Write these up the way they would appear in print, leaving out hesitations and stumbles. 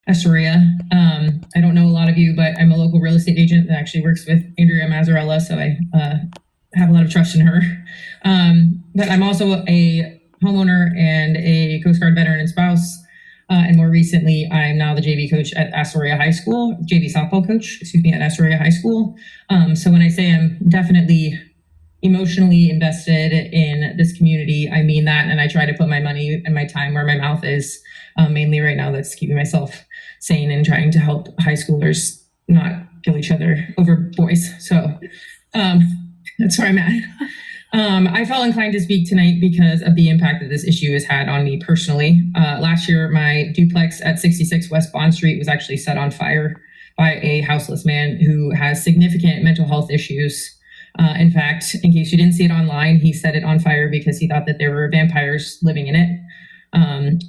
Astoria. I don't know a lot of you, but I'm a local real estate agent that actually works with Andrea Mazzarella, so I have a lot of trust in her. But I'm also a homeowner and a Coast Guard veteran and spouse. And more recently, I'm now the JV coach at Astoria High School, JV softball coach, at Astoria High School. So when I say I'm definitely emotionally invested in this community, I mean that, and I try to put my money and my time where my mouth is. Mainly right now, that's keeping myself sane and trying to help high schoolers not kill each other over boys. So that's where I'm at. I felt inclined to speak tonight because of the impact that this issue has had on me personally. Last year, my duplex at 66 West Bond Street was actually set on fire by a houseless man who has significant mental health issues. In fact, in case you didn't see it online, he set it on fire because he thought that there were vampires living in it.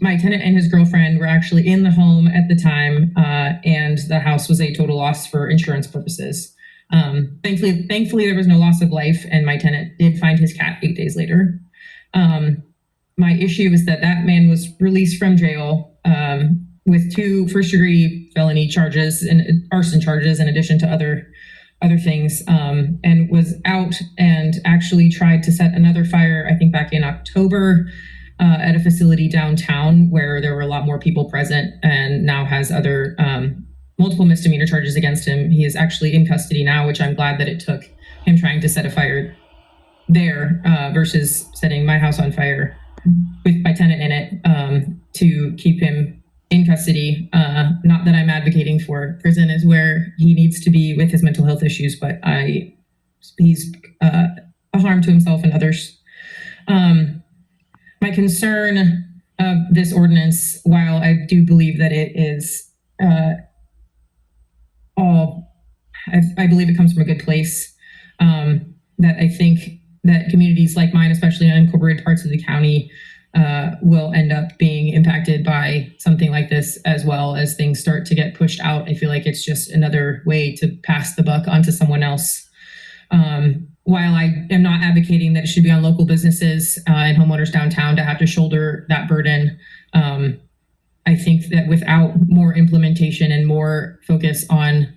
My tenant and his girlfriend were actually in the home at the time, and the house was a total loss for insurance purposes. Thankfully, there was no loss of life, and my tenant did find his cat 8 days later. My issue is that man was released from jail with 2 first-degree felony charges and arson charges, in addition to other things, and was out and actually tried to set another fire, I think back in October, at a facility downtown where there were a lot more people present, and now has other multiple misdemeanor charges against him. He is actually in custody now, which I'm glad that it took him trying to set a fire there versus setting my house on fire with my tenant in it to keep him in custody. Not that I'm advocating for prison is where he needs to be with his mental health issues, but he's a harm to himself and others. My concern of this ordinance, while I do believe that it is I believe it comes from a good place, that I think that communities like mine, especially in unincorporated parts of the county, will end up being impacted by something like this, as well as things start to get pushed out. I feel like it's just another way to pass the buck onto someone else. While I am not advocating that it should be on local businesses and homeowners downtown to have to shoulder that burden, I think that without more implementation and more focus on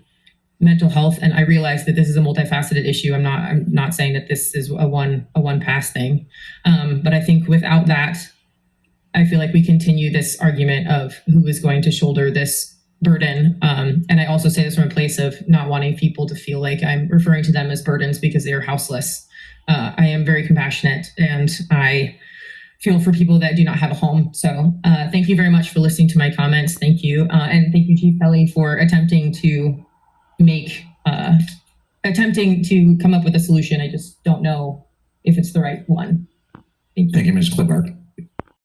mental health, and I realize that this is a multifaceted issue. I'm not saying that this is a one pass thing, but I think without that, I feel like we continue this argument of who is going to shoulder this burden. And I also say this from a place of not wanting people to feel like I'm referring to them as burdens because they are houseless. I am very compassionate, and I feel for people that do not have a home. So thank you very much for listening to my comments. Thank you. And thank you, Chief Kelly, for attempting to come up with a solution. I just don't know if it's the right one. Thank you. Thank you, Ms. Klibark.